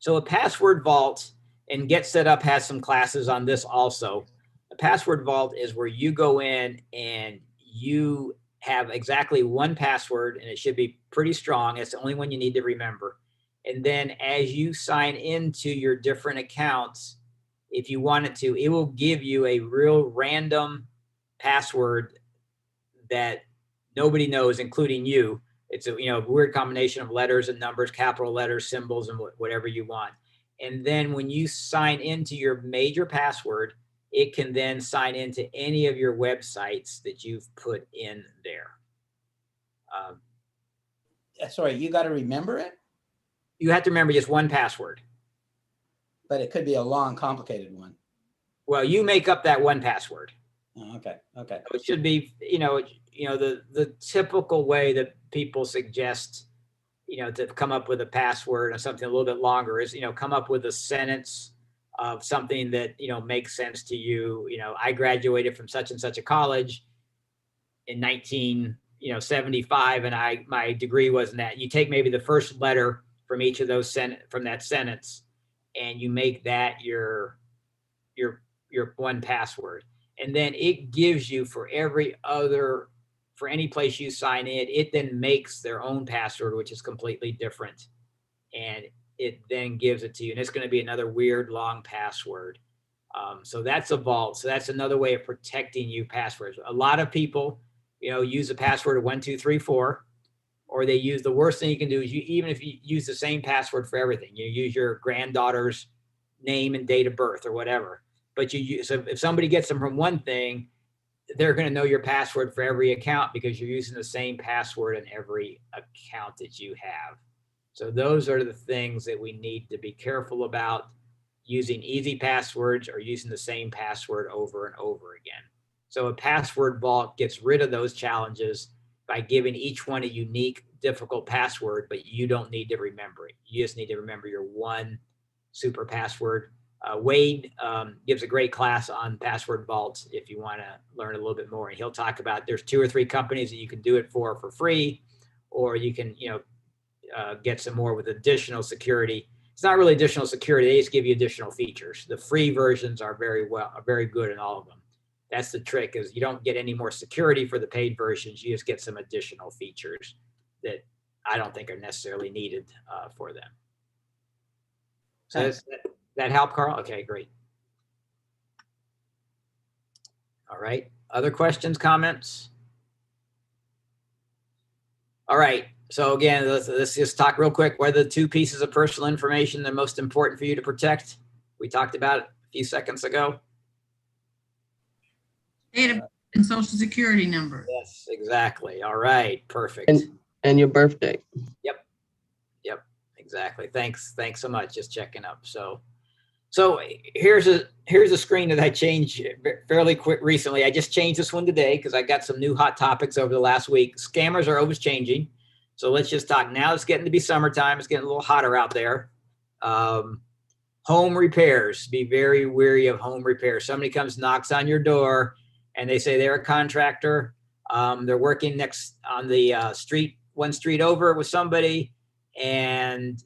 B: So a password vault, and Get Set Up has some classes on this also. A password vault is where you go in and you have exactly one password, and it should be pretty strong. It's the only one you need to remember. And then as you sign into your different accounts, if you wanted to, it will give you a real random password that nobody knows, including you. It's a weird combination of letters and numbers, capital letters, symbols, and whatever you want. And then when you sign into your major password, it can then sign into any of your websites that you've put in there.
C: Sorry, you got to remember it?
B: You have to remember just one password.
C: But it could be a long, complicated one.
B: Well, you make up that one password.
C: Oh, okay.
B: It should be, the typical way that people suggest, to come up with a password or something a little bit longer is, come up with a sentence of something that, makes sense to you. I graduated from such and such a college in 1975, and my degree was in that. You take maybe the first letter from each of those from that sentence, and you make that your one password. And then it gives you for any place you sign in, it then makes their own password, which is completely different. And it then gives it to you. And it's going to be another weird long password. So that's a vault. So that's another way of protecting you passwords. A lot of people, use a password of 1, 2, 3, 4, or they use the worst thing you can do is even if you use the same password for everything, you use your granddaughter's name and date of birth or whatever. But so if somebody gets them from one thing, they're going to know your password for every account because you're using the same password in every account that you have. So those are the things that we need to be careful about, using easy passwords or using the same password over and over again. So a password vault gets rid of those challenges by giving each one a unique, difficult password, but you don't need to remember it. You just need to remember your one super password. Wade gives a great class on password vaults if you want to learn a little bit more. And he'll talk about there's 2 or 3 companies that you can do it for free, or you can, get some more with additional security. It's not really additional security. They just give you additional features. The free versions are very good in all of them. That's the trick, is you don't get any more security for the paid versions. You just get some additional features that I don't think are necessarily needed for them. So
C: Thanks.
B: that help, Carl? Okay, great. All right. Other questions, comments? All right. So again, let's just talk real quick. What are the two pieces of personal information that are most important for you to protect? We talked about it a few seconds ago.
D: Date of birth and social security number.
B: Yes, exactly. All right. Perfect.
E: And your birthday.
B: Yep. Exactly. Thanks so much. Just checking up. So here's a screen that I changed fairly quick recently. I just changed this one today because I got some new hot topics over the last week. Scammers are always changing. So let's just talk now. It's getting to be summertime. It's getting a little hotter out there. Home repairs. Be very wary of home repairs. Somebody comes, knocks on your door, and they say they're a contractor. They're working next on the street, one street over with somebody, and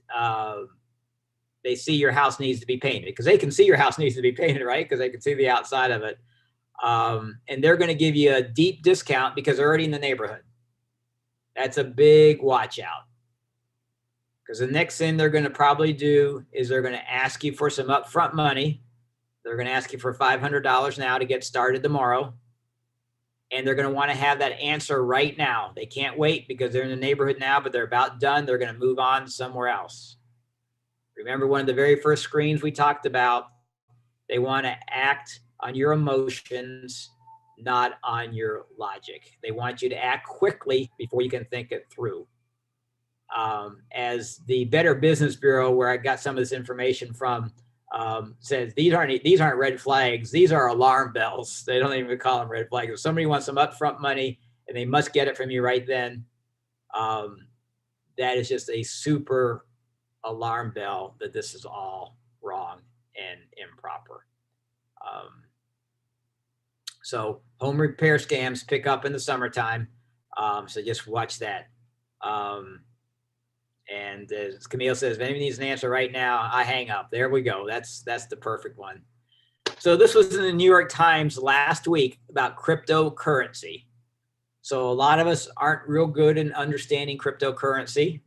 B: they see your house needs to be painted, because they can see your house needs to be painted, right? Because they can see the outside of it. And they're going to give you a deep discount because they're already in the neighborhood. That's a big watch out. Because the next thing they're going to probably do is they're going to ask you for some upfront money. They're going to ask you for $500 now to get started tomorrow. And they're going to want to have that answer right now. They can't wait because they're in the neighborhood now, but they're about done. They're going to move on somewhere else. Remember one of the very first screens we talked about, they want to act on your emotions, not on your logic. They want you to act quickly before you can think it through. As the Better Business Bureau, where I got some of this information from, says these aren't red flags. These are alarm bells. They don't even call them red flags. If somebody wants some upfront money and they must get it from you right then, that is just a super alarm bell that this is all wrong and improper. So home repair scams pick up in the summertime. So just watch that. And as Camille says, if anyone needs an answer right now, I hang up. There we go. That's the perfect one. So this was in the New York Times last week about cryptocurrency. So a lot of us aren't real good in understanding cryptocurrency.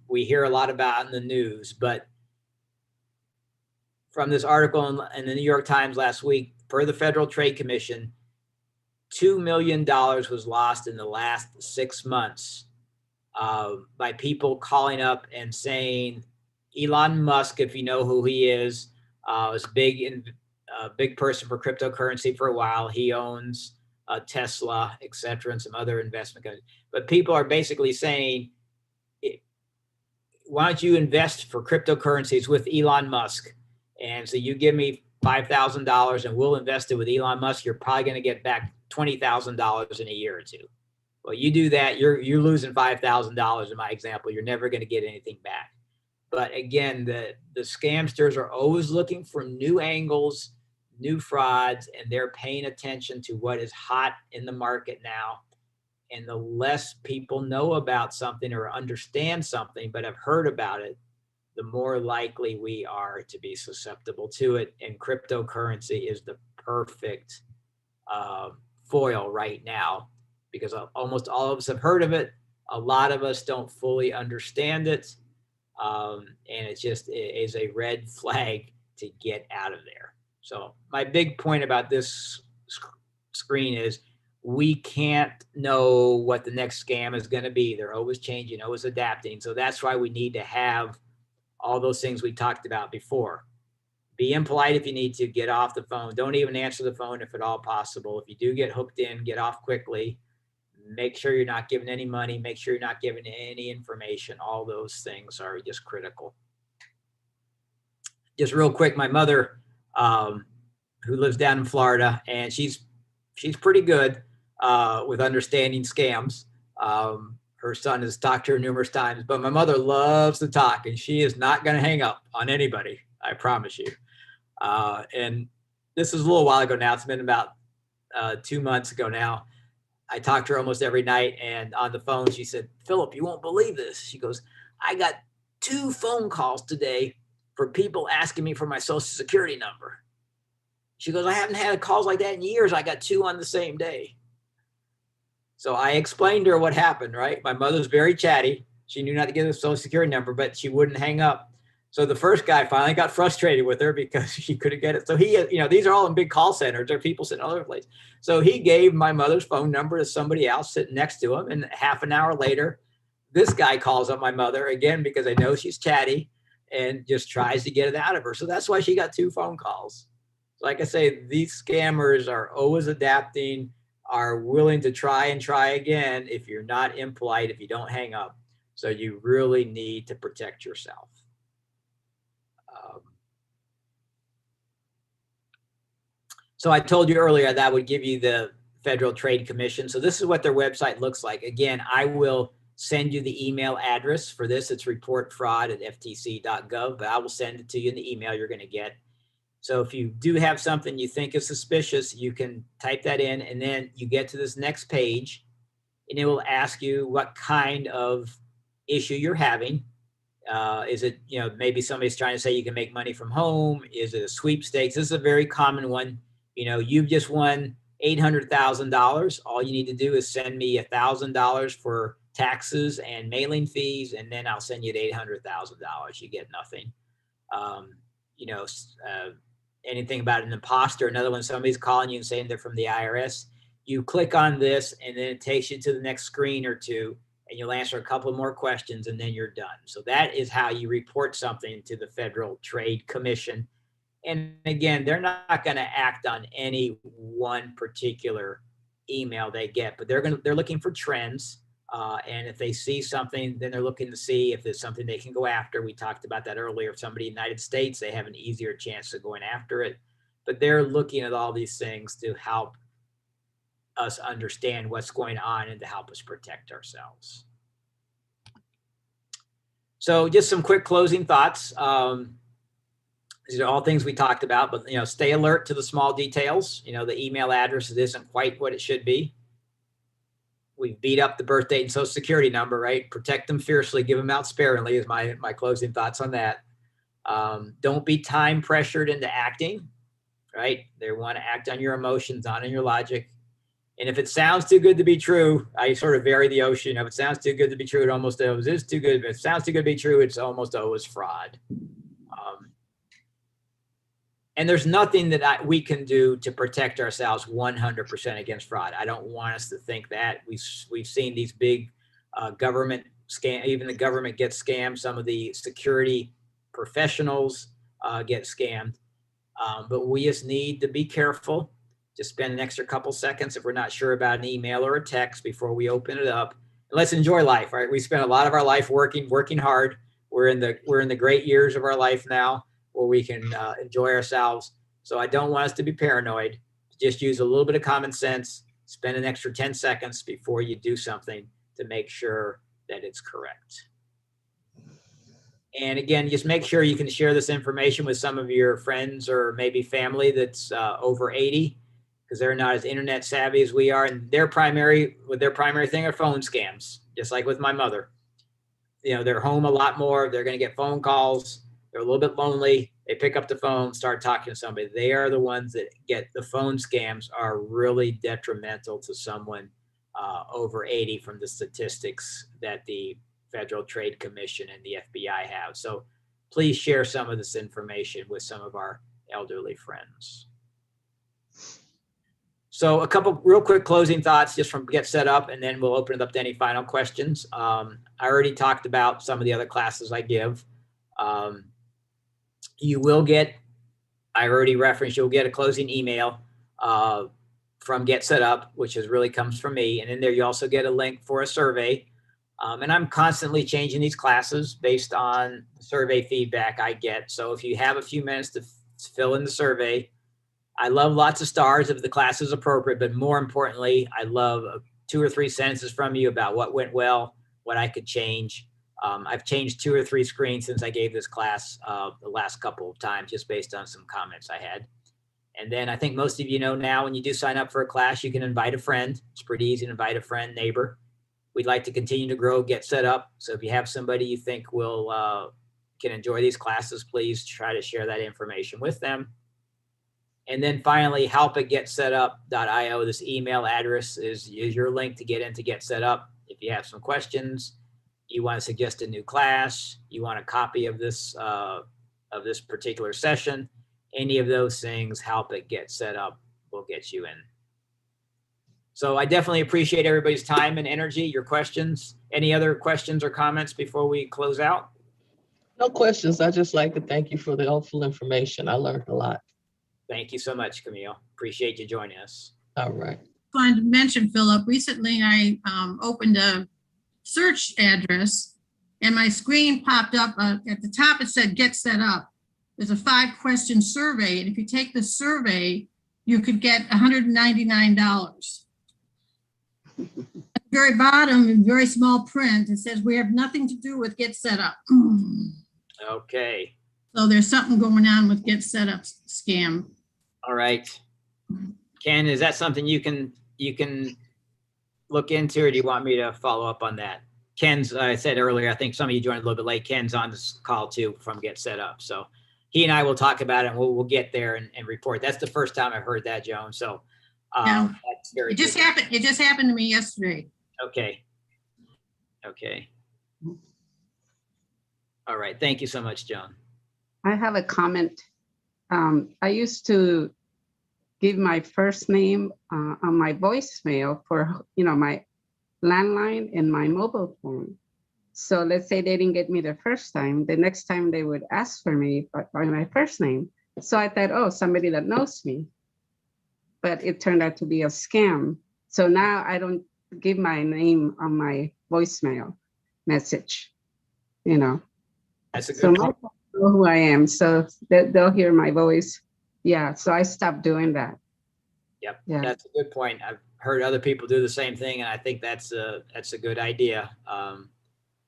B: We hear a lot about it in the news, but from this article in the New York Times last week, per the Federal Trade Commission, $2 million was lost in the last 6 months by people calling up and saying, Elon Musk, if you know who he is, was a big person for cryptocurrency for a while. He owns Tesla, et cetera, and some other investment companies. But people are basically saying, why don't you invest for cryptocurrencies with Elon Musk? And so you give me $5,000 and we'll invest it with Elon Musk. You're probably going to get back $20,000 in a year or two. Well, you do that, you're losing $5,000 in my example. You're never going to get anything back. But again, the scamsters are always looking for new angles, new frauds, and they're paying attention to what is hot in the market now. And the less people know about something or understand something, but have heard about it, the more likely we are to be susceptible to it. And cryptocurrency is the perfect foil right now, because almost all of us have heard of it. A lot of us don't fully understand it. And it just is a red flag to get out of there. So my big point about this screen is we can't know what the next scam is going to be. They're always changing, always adapting. So that's why we need to have all those things we talked about before. Be impolite if you need to. Get off the phone. Don't even answer the phone if at all possible. If you do get hooked in, get off quickly. Make sure you're not giving any money. Make sure you're not giving any information. All those things are just critical. Just real quick, my mother, who lives down in Florida, and she's pretty good with understanding scams. Her son has talked to her numerous times, but my mother loves to talk, and she is not going to hang up on anybody. I promise you. And this is a little while ago now. It's been about 2 months ago now. I talked to her almost every night, and on the phone, she said, Philip, you won't believe this. She goes, I got 2 phone calls today for people asking me for my social security number. She goes, I haven't had calls like that in years. I got 2 on the same day. So I explained to her what happened, right? My mother's very chatty. She knew not to give the social security number, but she wouldn't hang up. So the first guy finally got frustrated with her because she couldn't get it. So he, these are all in big call centers. There are people sitting all over the place. So he gave my mother's phone number to somebody else sitting next to him. And half an hour later, this guy calls up my mother again, because I know she's chatty, and just tries to get it out of her. So that's why she got 2 phone calls. Like I say, these scammers are always adapting, are willing to try and try again if you're not impolite, if you don't hang up. So you really need to protect yourself. So I told you earlier that would give you the Federal Trade Commission. So this is what their website looks like. Again, I will send you the email address for this. It's reportfraud@ftc.gov, but I will send it to you in the email you're going to get. So if you do have something you think is suspicious, you can type that in, and then you get to this next page, and it will ask you what kind of issue you're having. Is it, maybe somebody's trying to say you can make money from home? Is it a sweepstakes? This is a very common one. You've just won $800,000. All you need to do is send me $1,000 for taxes and mailing fees, and then I'll send you the $800,000. You get nothing. Anything about an imposter. Another one, somebody's calling you and saying they're from the IRS. You click on this, and then it takes you to the next screen or two, and you'll answer a couple more questions, and then you're done. So that is how you report something to the Federal Trade Commission. And again, they're not going to act on any one particular email they get, but they're looking for trends. And if they see something, then they're looking to see if there's something they can go after. We talked about that earlier. If somebody in the United States, they have an easier chance of going after it. But they're looking at all these things to help us understand what's going on and to help us protect ourselves. So just some quick closing thoughts. These are all things we talked about, but stay alert to the small details. The email address isn't quite what it should be. We beat up the birth date and social security number, right? Protect them fiercely, give them out sparingly is my closing thoughts on that. Don't be time pressured into acting, right? They want to act on your emotions, not on your logic. And if it sounds too good to be true, I sort of vary the ocean. If it sounds too good to be true, it almost always is too good. If it sounds too good to be true, it's almost always fraud. And there's nothing that we can do to protect ourselves 100% against fraud. I don't want us to think that. We've seen these big government scam. Even the government gets scammed. Some of the security professionals get scammed. But we just need to be careful. Just spend an extra couple seconds if we're not sure about an email or a text before we open it up. And let's enjoy life, right? We spend a lot of our life working hard. We're in the great years of our life now, where we can enjoy ourselves. So I don't want us to be paranoid. Just use a little bit of common sense. Spend an extra 10 seconds before you do something to make sure that it's correct. And again, just make sure you can share this information with some of your friends or maybe family that's over 80, because they're not as internet savvy as we are. And their primary thing are phone scams, just like with my mother. They're home a lot more. They're going to get phone calls. They're a little bit lonely. They pick up the phone, start talking to somebody. They are the ones that get the phone scams, are really detrimental to someone over 80 from the statistics that the Federal Trade Commission and the FBI have. So please share some of this information with some of our elderly friends. So a couple real quick closing thoughts just from Get Set Up, and then we'll open it up to any final questions. I already talked about some of the other classes I give. You will get, I already referenced, you'll get a closing email from Get Set Up, which really comes from me. And in there, you also get a link for a survey. And I'm constantly changing these classes based on the survey feedback I get. So if you have a few minutes to fill in the survey, I love lots of stars if the class is appropriate, but more importantly, I love 2 or 3 sentences from you about what went well, what I could change. I've changed 2 or 3 screens since I gave this class the last couple of times, just based on some comments I had. And then I think most of you know now, when you do sign up for a class, you can invite a friend. It's pretty easy to invite a friend, neighbor. We'd like to continue to grow, Get Set Up. So if you have somebody you think can enjoy these classes, please try to share that information with them. And then finally, help@getsetup.io. This email address is your link to get in to get set up. If you have some questions, you want to suggest a new class, you want a copy of this particular session, any of those things, help@getsetup will get you in. So I definitely appreciate everybody's time and energy, your questions. Any other questions or comments before we close out?
E: No questions. I just like to thank you for the helpful information. I learned a lot.
B: Thank you so much, Camille. Appreciate you joining us.
E: All right.
D: Wanted to mention, Philip, recently I opened a search address and my screen popped up. At the top, it said, get set up. There's a 5-question survey. And if you take the survey, you could get $199. At the very bottom, in very small print, it says, we have nothing to do with Get Set Up.
B: Okay.
D: So there's something going on with Get Set Up scam.
B: All right. Ken, is that something you can look into, or do you want me to follow up on that? Ken's, I said earlier, I think some of you joined a little bit late. Ken's on this call too from Get Set Up. So he and I will talk about it, and we'll get there and report. That's the first time I've heard that, Joan. So
D: Yeah.
B: that's very
D: It just
B: good.
D: happened. It just happened to me yesterday.
B: Okay. Okay. All right. Thank you so much, Joan.
F: I have a comment. I used to give my first name on my voicemail for, my landline and my mobile phone. So let's say they didn't get me the first time, the next time they would ask for me by my first name. So I thought, oh, somebody that knows me. But it turned out to be a scam. So now I don't give my name on my voicemail message,
B: That's a
F: So
B: good
F: my
B: point.
F: people know who I am, so they'll hear my voice. Yeah, so I stopped doing that.
B: Yep.
F: Yeah.
B: That's a good point. I've heard other people do the same thing, and I think that's a good idea.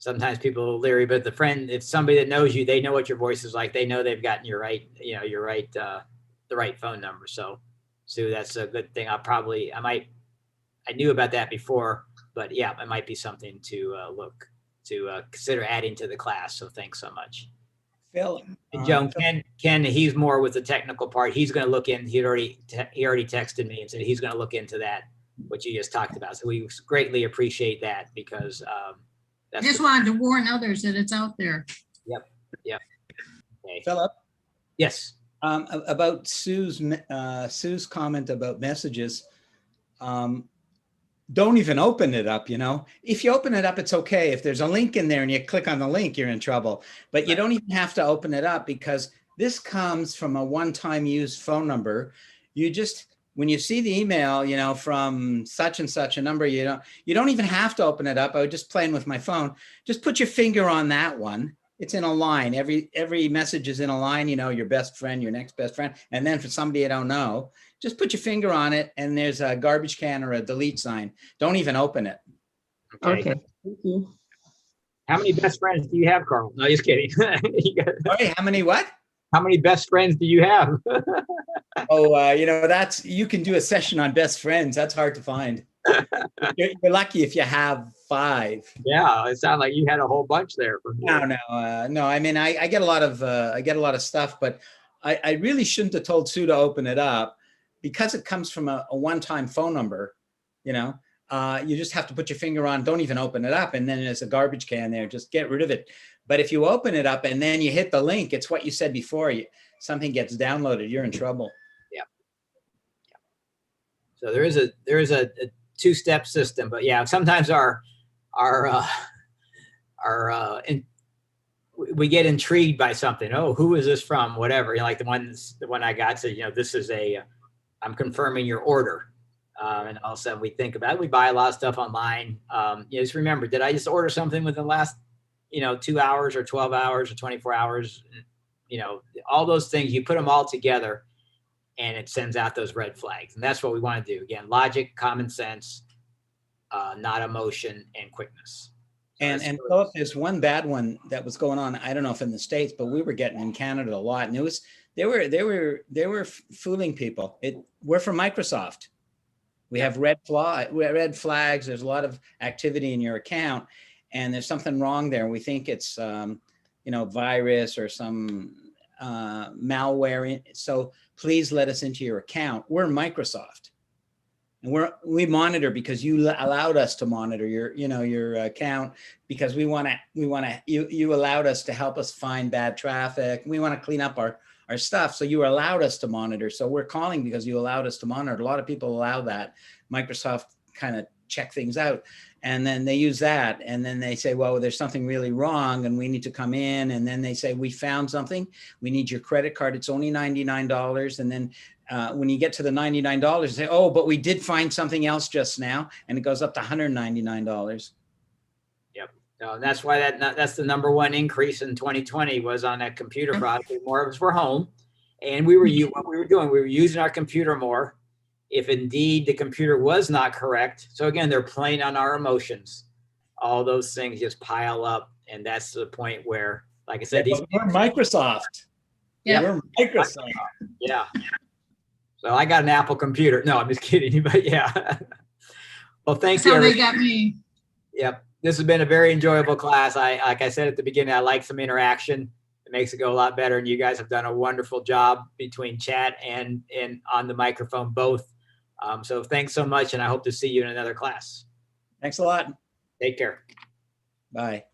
B: Sometimes people are leery, but it's somebody that knows you, they know what your voice is like. They know they've gotten the right phone number. So that's a good thing. I knew about that before, but yeah, it might be something to consider adding to the class. So thanks so much.
C: Phil.
B: And Joan, Ken, he's more with the technical part. He's going to look in. He already texted me and said he's going to look into that, what you just talked about. So we greatly appreciate that, because
D: I
B: that's
D: just wanted to warn others that it's out there.
B: okay.
C: Philip,
B: Yes.
C: about Sue's comment about messages. Don't even open it up. If you open it up, it's okay. If there's a link in there and you click on the link, you're in trouble. But you don't even have to open it up, because this comes from a one-time use phone number. You just, when you see the email, from such and such a number, you don't even have to open it up. I was just playing with my phone. Just put your finger on that one. It's in a line. Every message is in a line, your best friend, your next best friend. And then for somebody you don't know, just put your finger on it, and there's a garbage can or a delete sign. Don't even open it.
F: Okay, thank you.
B: How many best friends do you have, Carl? No, just kidding.
C: Sorry, how many what?
B: How many best friends do you have?
C: Oh, you can do a session on best friends. That's hard to find. You're lucky if you have 5.
B: Yeah, it sounded like you had a whole bunch there.
C: No. I mean, I get a lot of stuff, but I really shouldn't have told Sue to open it up, because it comes from a one-time phone number. You just have to put your finger on. Don't even open it up, and then there's a garbage can there. Just get rid of it. But if you open it up and then you hit the link, it's what you said before. Something gets downloaded, you're in trouble.
B: So there is a 2-step system, but yeah, sometimes we get intrigued by something. Oh, who is this from? Whatever. Like the one I got said, this is I'm confirming your order. And all of a sudden we think about it. We buy a lot of stuff online. Just remember, did I just order something within the last, 2 hours or 12 hours or 24 hours? All those things, you put them all together and it sends out those red flags. And that's what we want to do. Again, logic, common sense, not emotion, and quickness.
C: And Philip, there's one bad one that was going on. I don't know if in the States, but we were getting in Canada a lot. And they were fooling people. We're from Microsoft. We have red flags. There's a lot of activity in your account, and there's something wrong there. We think it's, virus or some malware in. So please let us into your account. We're Microsoft. And we monitor because you allowed us to monitor your account, because you allowed us to help us find bad traffic. We want to clean up our stuff. So you allowed us to monitor. So we're calling because you allowed us to monitor. A lot of people allow that. Microsoft kind of check things out, and then they use that. And then they say, well, there's something really wrong and we need to come in. And then they say, we found something. We need your credit card. It's only $99. And then when you get to the $99, you say, oh, but we did find something else just now. And it goes up to $199.
B: Yep. No, that's why that's the number one increase in 2020 was on that computer fraud. More of us were home, and what we were doing, we were using our computer more. If indeed the computer was not correct. So again, they're playing on our emotions. All those things just pile up. And that's the point where, like I said,
C: We're Microsoft.
D: Yeah.
C: We're Microsoft.
B: Yeah. So I got an Apple computer. No, I'm just kidding. But yeah. Well, thank
D: That's
B: you.
D: how they
B: everybody.
D: got me.
B: Yep. This has been a very enjoyable class. Like I said at the beginning, I like some interaction. It makes it go a lot better. And you guys have done a wonderful job between chat and on the microphone, both. So thanks so much. And I hope to see you in another class.
C: Thanks a lot.
B: Take care.
C: Bye.